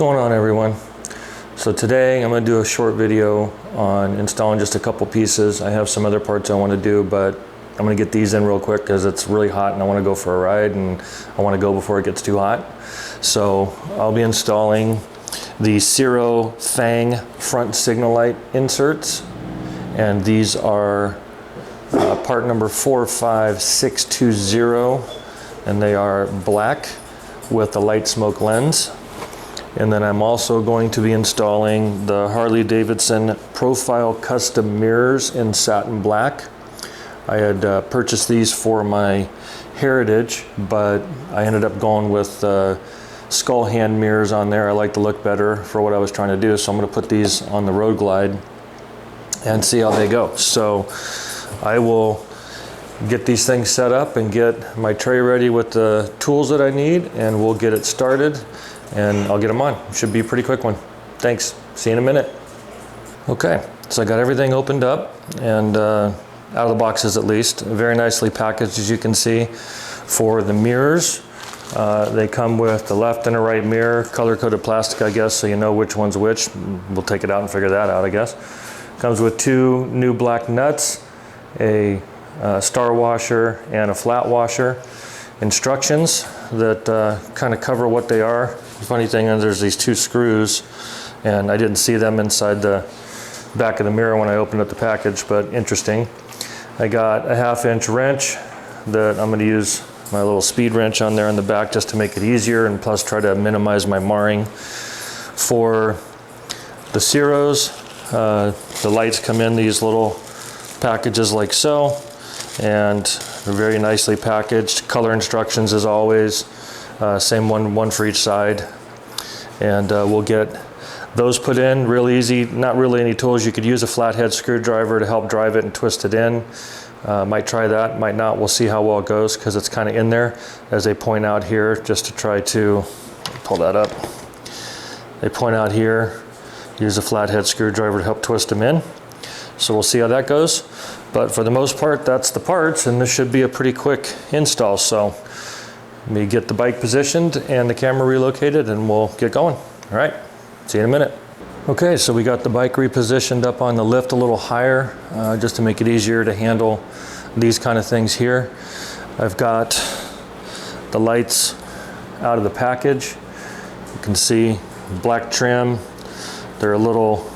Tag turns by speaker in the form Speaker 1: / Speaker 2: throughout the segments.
Speaker 1: going on, everyone? So today I'm going to do a short video on installing just a couple pieces. I have some other parts I want to do, but I'm going to get these in real quick because it's really hot and I want to go for a ride and I want to go before it gets too hot. So I'll be installing the Ciro Fang front signal light inserts, and these are part number 45620, and they are black with a light smoke lens. And then I'm also going to be installing the Harley-Davidson Profile Custom mirrors in satin black. I had purchased these for my Heritage, but I ended up going with skull hand mirrors on there. I like the look better for what I was trying to do, so I'm going to put these on the Road Glide and see how they go. So I will get these things set up and get my tray ready with the tools that I need, and we'll get it started and I'll get them on. Should be a pretty quick one. Thanks. See you in a minute. Okay, so I got everything opened up and out of the boxes at least. Very nicely packaged, as you can see. For the mirrors, they come with the left and a right mirror, color-coded plastic, I guess, so you know which one's which. We'll take it out and figure that out, I guess. Comes with two new black nuts, a star washer and a flat washer. Instructions that kind of cover what they are. The funny thing is there's these two screws, and I didn't see them inside the back of the mirror when I opened up the package, but interesting. I got a 1/2-inch wrench that I'm going to use my little speed wrench on there in the back just to make it easier, and plus try to minimize my marring. For the Ciros, the lights come in these little packages like so, and they're very nicely packaged. Color instructions as always, same one for each side, and we'll get those put in real easy. Not really any tools. You could use a flathead screwdriver to help drive it and twist it in. Might try that, might not. We'll see how well it goes because it's kind of in there, as they point out here, just to try to pull that up. They point out here, use a flathead screwdriver to help twist them in. So we'll see how that goes. But for the most part, that's the parts, and this should be a pretty quick install. So let me get the bike positioned and the camera relocated, and we'll get going. All right, see you in a minute. Okay, so we got the bike repositioned up on the lift a little higher, just to make it easier to handle these kind of things here. I've got the lights out of the package. You can see black trim. They're a little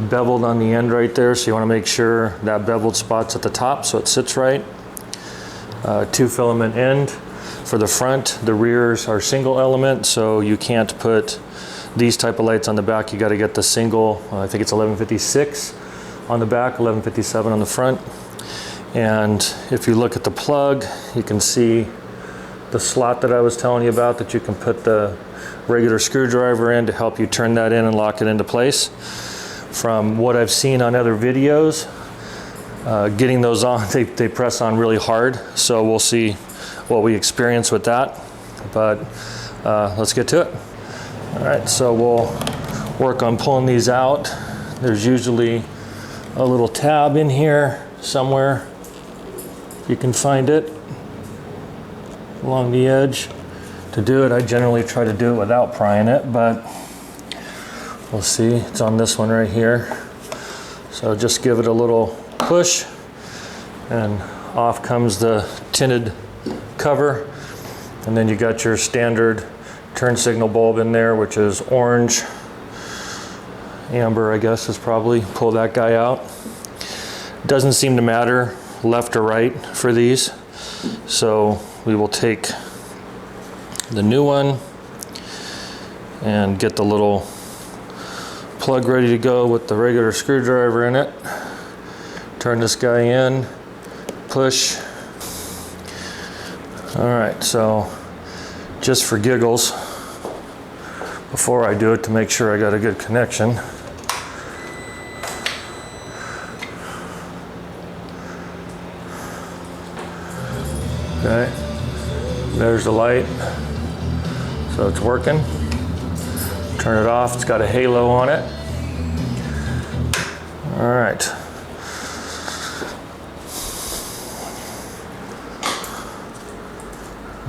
Speaker 1: beveled on the end right there, so you want to make sure that beveled spot's at the top so it sits right. 2-filament end for the front. The rears are single element, so you can't put these type of lights on the back. You got to get the single, I think it's 1156 on the back, 1157 on the front. And if you look at the plug, you can see the slot that I was telling you about, that you can put the regular screwdriver in to help you turn that in and lock it into place. From what I've seen on other videos, getting those on, they press on really hard. So we'll see what we experience with that. But let's get to it. All right, so we'll work on pulling these out. There's usually a little tab in here somewhere. You can find it along the edge. To do it, I generally try to do it without prying it, but we'll see. It's on this one right here. So just give it a little push, and off comes the tinted cover. And then you got your standard turn signal bulb in there, which is orange. Amber, I guess, is probably. Pull that guy out. Doesn't seem to matter left or right for these. So we will take the new one and get the little plug ready to go with the regular screwdriver in it. Turn this guy in, push. All right, so just for giggles, before I do it, to make sure I got a good connection, okay, there's the light, so it's working. Turn it off, it's got a halo on it. All right.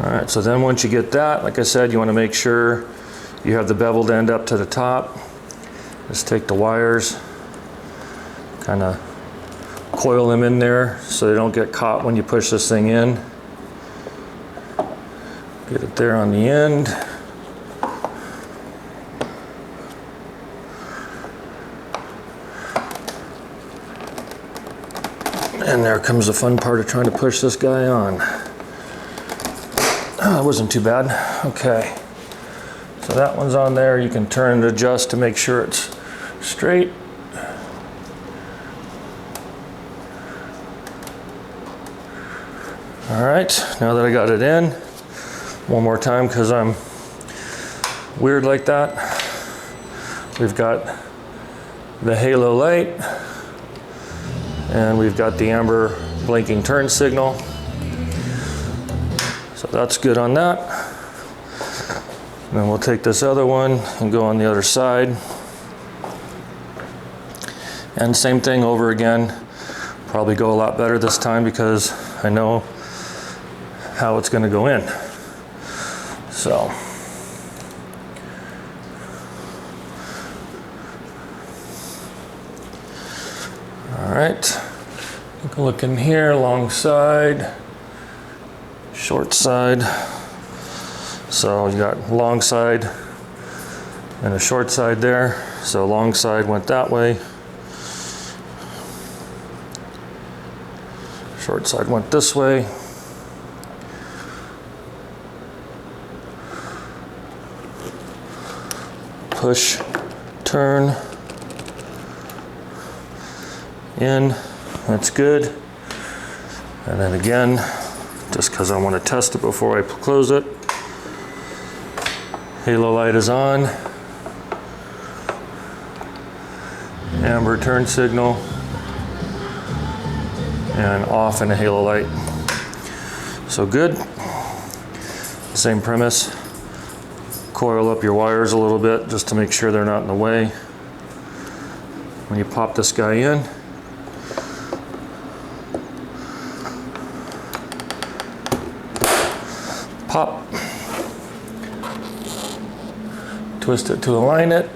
Speaker 1: All right, so then once you get that, like I said, you want to make sure You have the beveled end up to the top. Just take the wires, kind of coil them in there so they don't get caught when you push this thing in. Get it there on the end. And there comes the fun part of trying to push this guy on. Oh, that wasn't too bad. Okay. So that one's on there. You can turn and adjust to make sure it's straight. All right, now that I got it in, one more time because I'm weird like that. We've got the halo light and we've got the amber blinking turn signal. So that's good on that. And then we'll take this other one and go on the other side. And same thing over again. Probably go a lot better this time because I know how it's going to go in. So all right, take a look in here, long side, short side. So you got long side and a short side there. So long side went that way, short side went this way. Push, turn, in, that's good. And then again, just because I want to test it before I close it, halo light is on, amber turn signal, and off in a halo light. So good. Same premise. Coil up your wires a little bit just to make sure they're not in the way. When you pop this guy in, pop, twist it to align it.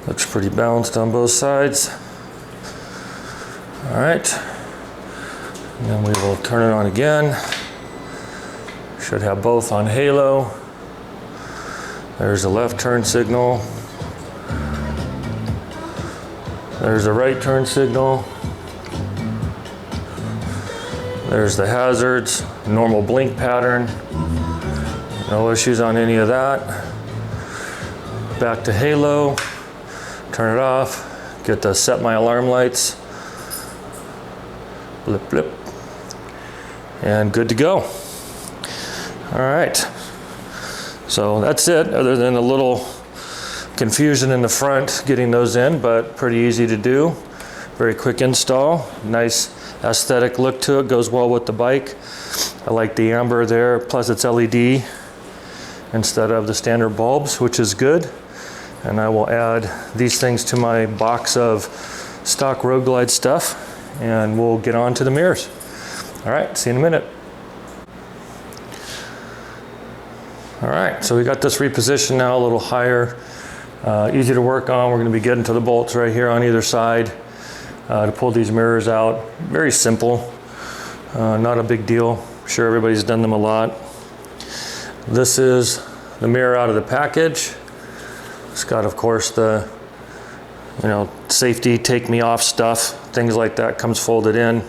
Speaker 1: Looks pretty balanced on both sides. All right, and then we will turn it on again. Should have both on halo. There's the left turn signal. There's the right turn signal. There's the hazards, normal blink pattern. No issues on any of that. Back to halo. Turn it off, get to set my alarm lights, blip, blip, and good to go. All right, so that's it, other than a little confusion in the front getting those in, but pretty easy to do. Very quick install, nice aesthetic look to it, goes well with the bike. I like the amber there, plus it's LED instead of the standard bulbs, which is good. And I will add these things to my box of stock Road Glide stuff, and we'll get on to the mirrors. All right, see you in a minute. All right, so we got this repositioned now a little higher, easy to work on. We're going to be getting to the bolts right here on either side to pull these mirrors out. Very simple, not a big deal. I'm sure everybody's done them a lot. This is the mirror out of the package. It's got, of course, the, safety, take me off stuff, things like that comes folded in.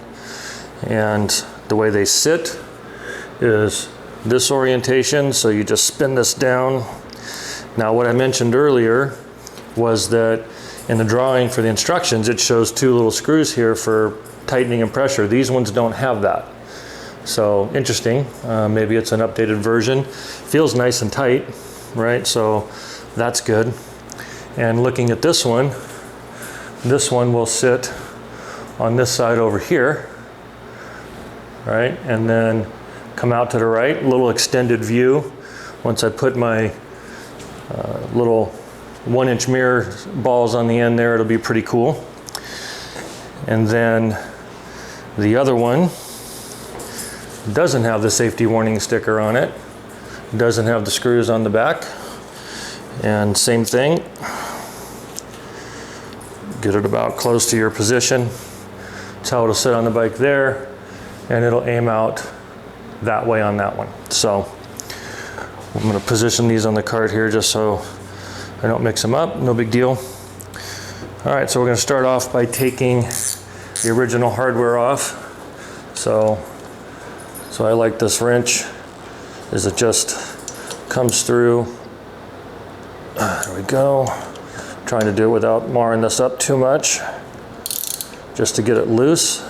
Speaker 1: And the way they sit is this orientation, so you just spin this down. Now, what I mentioned earlier was that in the drawing for the instructions, it shows two little screws here for tightening and pressure. These ones don't have that. So interesting, maybe it's an updated version. Feels nice and tight, right? So that's good. And looking at this one will sit on this side over here, right? And then come out to the right, little extended view. Once I put my little 1-inch mirror balls on the end there, it'll be pretty cool. And then the other one doesn't have the safety warning sticker on it, doesn't have the screws on the back, and same thing. Get it about close to your position. That's how it'll sit on the bike there, and it'll aim out that way on that one. So I'm going to position these on the cart here just so I don't mix them up. No big deal. All right, so we're going to start off by taking the original hardware off. So I like this wrench, is it just comes through. There we go. Trying to do it without marring this up too much, just to get it loose.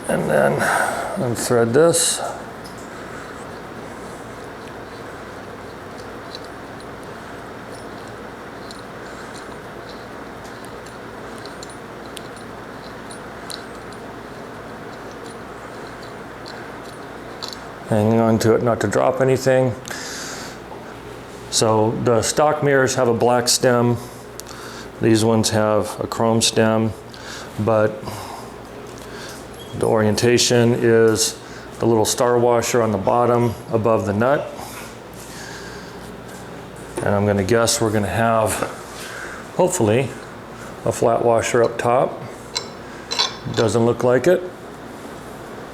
Speaker 1: And then unthread this. Hanging on to it not to drop anything. So the stock mirrors have a black stem. These ones have a chrome stem, but the orientation is the little star washer on the bottom above the nut. And I'm gonna guess we're gonna have, hopefully, a flat washer up top. Doesn't look like it,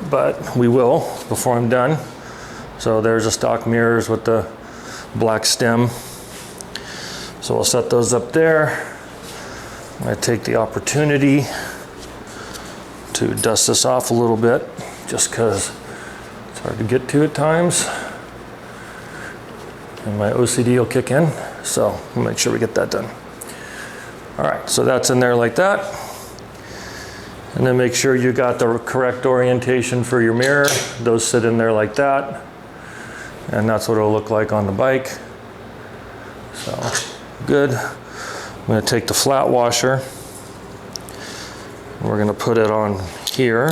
Speaker 1: but we will before I'm done. So there's the stock mirrors with the black stem. So we'll set those up there. I'm going to take the opportunity to dust this off a little bit, just because it's hard to get to at times. And my OCD will kick in, so we'll make sure we get that done. All right, so that's in there like that. And then make sure you got the correct orientation for your mirror. Those sit in there like that. And that's what it'll look like on the bike. So, good. I'm gonna take the flat washer. We're gonna put it on here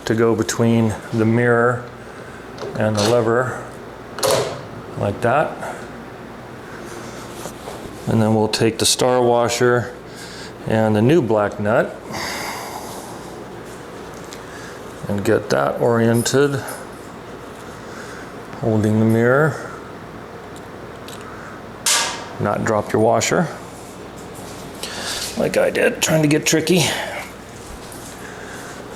Speaker 1: to go between the mirror and the lever, like that. And then we'll take the star washer and the new black nut and get that oriented, holding the mirror, not drop your washer like I did, trying to get tricky.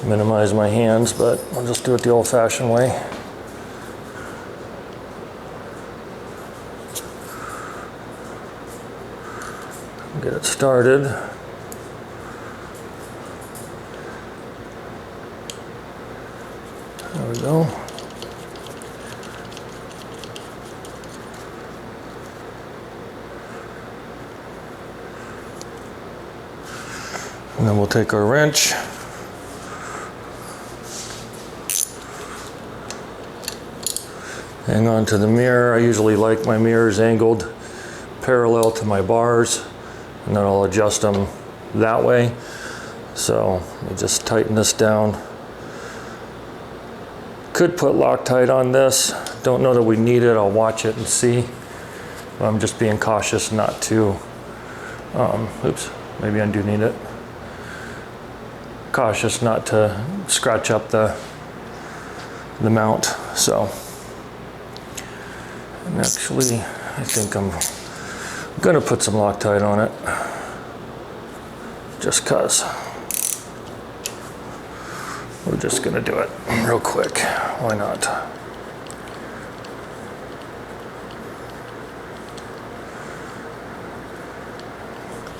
Speaker 1: Minimize my hands, but I'll just do it the old-fashioned way. Get it started. There we go. And then we'll take our wrench. Hang on to the mirror. I usually like my mirrors angled parallel to my bars, and then I'll adjust them that way. So let me just tighten this down. Could put Loctite on this. Don't know that we need it. I'll watch it and see. But I'm just being cautious not to, oops, maybe I do need it. Cautious not to scratch up the mount. So, and actually, I think I'm gonna put some Loctite on it, just cause. We're just gonna do it real quick. Why not?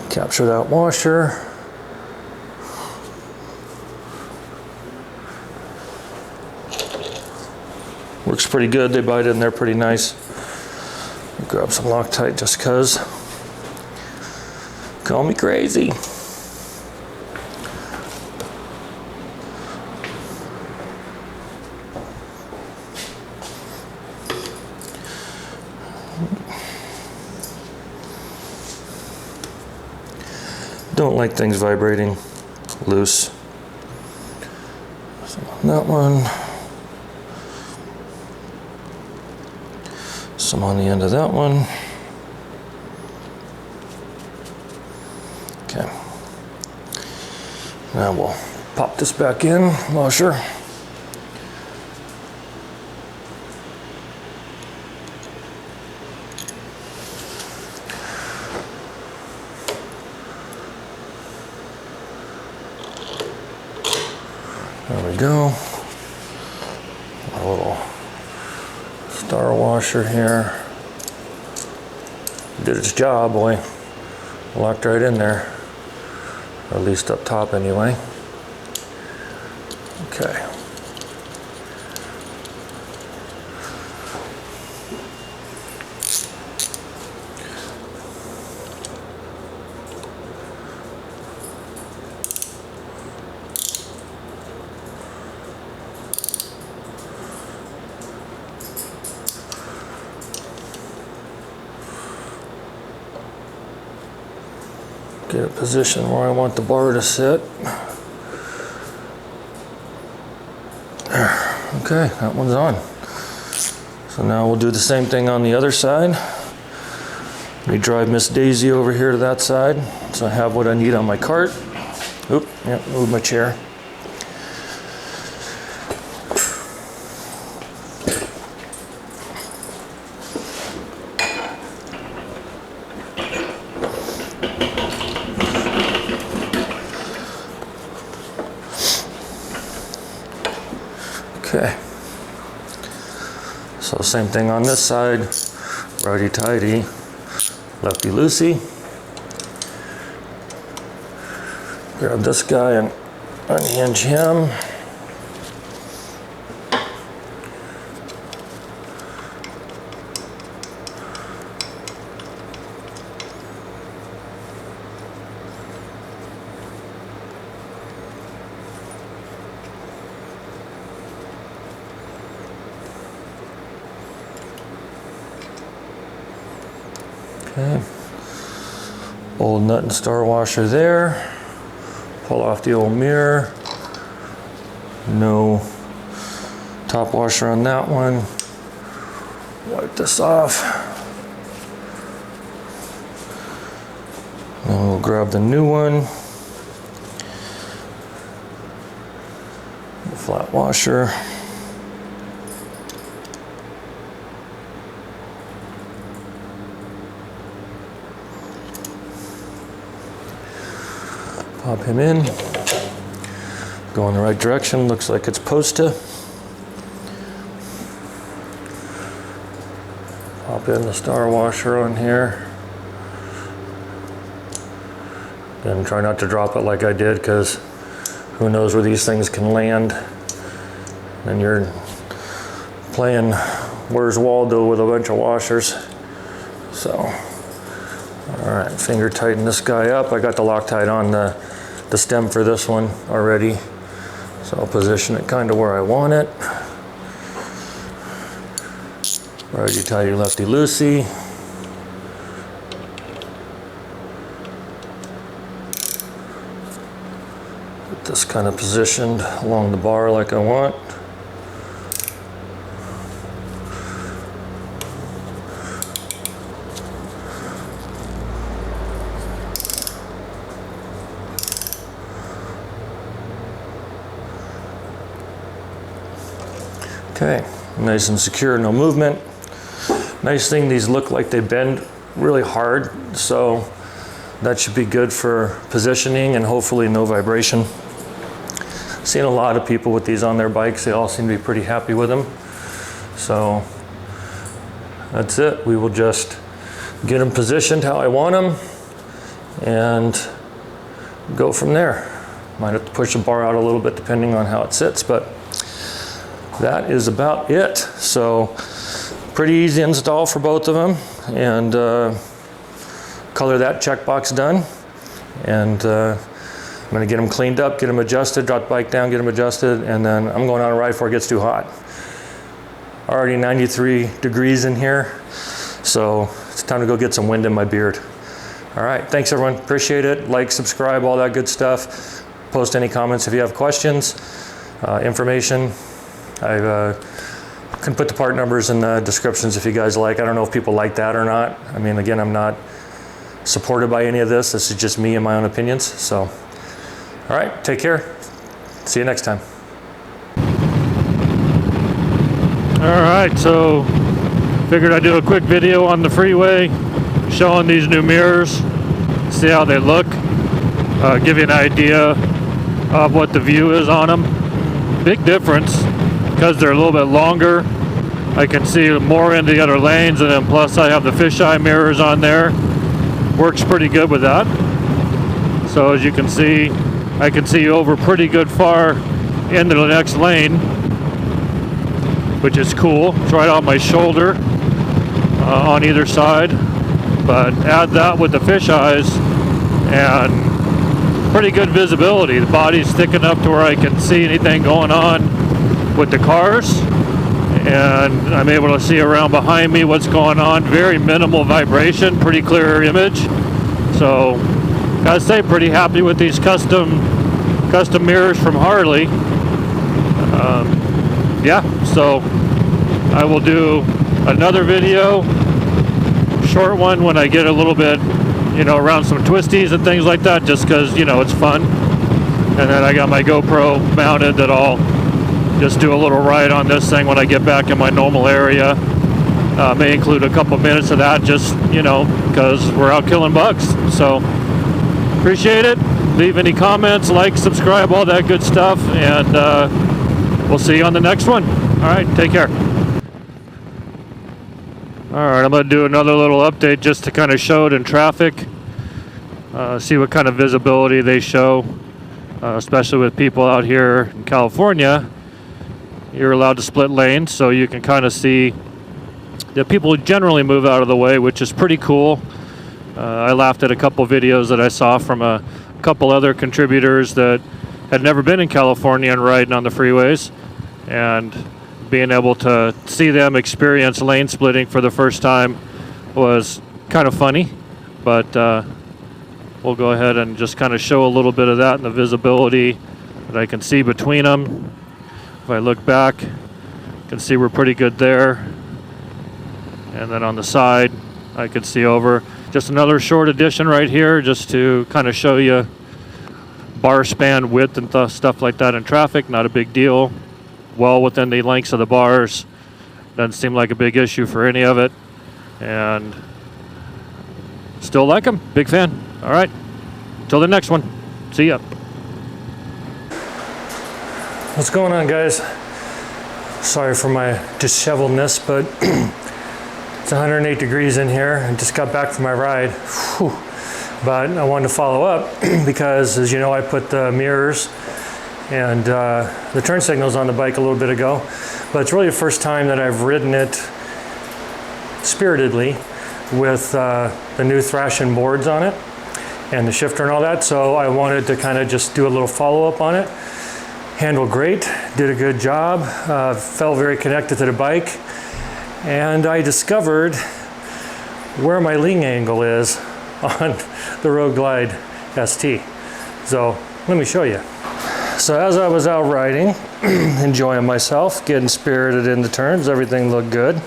Speaker 1: Capture that washer. Works pretty good. They bite in there pretty nice. Grab some Loctite just cause. Call me crazy. Don't like things vibrating loose. So that one. Some on the end of that one. Okay. Now we'll pop this back in, washer. There we go. A little star washer here. Did its job, boy. Locked right in there. Or at least up top anyway. Okay. Get a position where I want the bar to sit. There. Okay, that one's on. So now we'll do the same thing on the other side. Let me drive Miss Daisy over here to that side so I have what I need on my cart. Oop, yeah, move my chair. Okay, so same thing on this side, righty-tighty, lefty-loosey. Grab this guy and unhinge him. Okay, old nut and star washer there. Pull off the old mirror. No top washer on that one. Wipe this off. Then we'll grab the new one. The flat washer. Pop him in, go in the right direction, looks like it's supposed to. Pop in the star washer on here. Again, try not to drop it like I did, because who knows where these things can land. And you're playing Where's Waldo with a bunch of washers. So, all right, finger tighten this guy up. I got the Loctite on the stem for this one already. So I'll position it kind of where I want it. Righty-tighty, lefty-loosey. Get this kind of positioned along the bar like I want. Okay, nice and secure, no movement. Nice thing, these look like they bend really hard, so that should be good for positioning and hopefully no vibration. Seen a lot of people with these on their bikes. They all seem to be pretty happy with them. So that's it. We will just get them positioned how I want them and go from there. Might have to push the bar out a little bit depending on how it sits, but that is about it. So pretty easy install for both of them, and color that checkbox done. And I'm gonna get them cleaned up, get them adjusted, drop the bike down, get them adjusted, and then I'm going on a ride before it gets too hot. Already 93 degrees in here, so it's time to go get some wind in my beard. All right, thanks everyone, appreciate it. Like, subscribe, all that good stuff. Post any comments if you have questions, information. I can put the part numbers in the descriptions if you guys like. I don't know if people like that or not. I mean, again, I'm not supported by any of this. This is just me and my own opinions. So All right, take care. See you next time.
Speaker 2: All right, so figured I'd do a quick video on the Freeway showing these new mirrors, see how they look, give you an idea of what the view is on them. Big difference because they're a little bit longer. I can see more into the other lanes, and then plus I have the fisheye mirrors on there. Works pretty good with that. So as you can see, I can see over pretty good far into the next lane, which is cool. It's right on my shoulder on either side. But add that with the fisheyes and pretty good visibility. The body's thick enough to where I can see anything going on with the cars, and I'm able to see around behind me what's going on. Very minimal vibration, pretty clear image. So gotta say, pretty happy with these custom mirrors from Harley. Yeah, so I will do another video, short one, when I get a little bit, you know, around some twisties and things like that, just because, you know, it's fun. And then I got my GoPro mounted that I'll just do a little ride on this thing when I get back in my normal area. May include a couple minutes of that, just, you know, because we're out killing bugs. So appreciate it. Leave any comments, like, subscribe, all that good stuff, and we'll see you on the next one. All right, take care. All right, I'm going to do another little update just to kind of show it in traffic, see what kind of visibility they show, especially with people out here in California. You're allowed to split lanes, so you can kind of see that people generally move out of the way, which is pretty cool. I laughed at a couple videos that I saw from a couple other contributors that had never been in California and riding on the freeways, and being able to see them experience lane splitting for the first time was kind of funny. But we'll go ahead and just kind of show a little bit of that and the visibility that I can see between them. If I look back, you can see we're pretty good there. And then on the side, I can see over. Just another short addition right here, just to kind of show you bar span width and stuff like that in traffic. Not a big deal. Well within the lengths of the bars. Doesn't seem like a big issue for any of it. And still like them. Big fan. All right. Till the next one. See ya.
Speaker 1: What's going on, guys? Sorry for my disheveledness, but it's 108 degrees in here. I just got back from my ride. Whew. But I wanted to follow up because, as you know, I put the mirrors and the turn signals on the bike a little bit ago. But it's really the first time that I've ridden it spiritedly with the new Thrashin Boards on it and the shifter and all that. So I wanted to kind of just do a little follow-up on it. Handled great, did a good job, felt very connected to the bike, and I discovered where my lean angle is on the Road Glide ST. So let me show you. So as I was out riding, enjoying myself, getting spirited in the turns, everything looked good.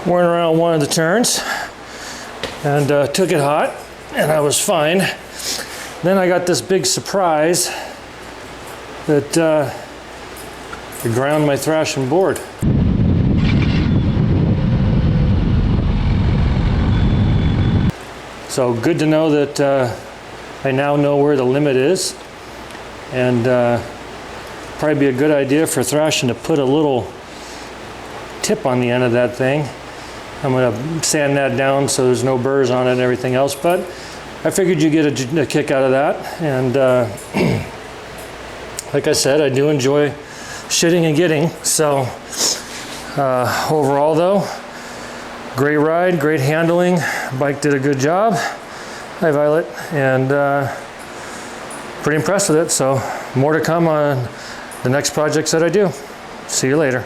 Speaker 1: Went around one of the turns and took it hot, and I was fine. Then I got this big surprise that I ground my Thrashin board. So good to know that I now know where the limit is, and probably be a good idea for Thrashin to put a little tip on the end of that thing. I'm going to sand that down so there's no burrs on it and everything else, but I figured you'd get a kick out of that. And like I said, I do enjoy shitting and getting. So overall though, great ride, great handling. Bike did a good job. Hi Violet. And pretty impressed with it. So more to come on the next projects that I do. See you later.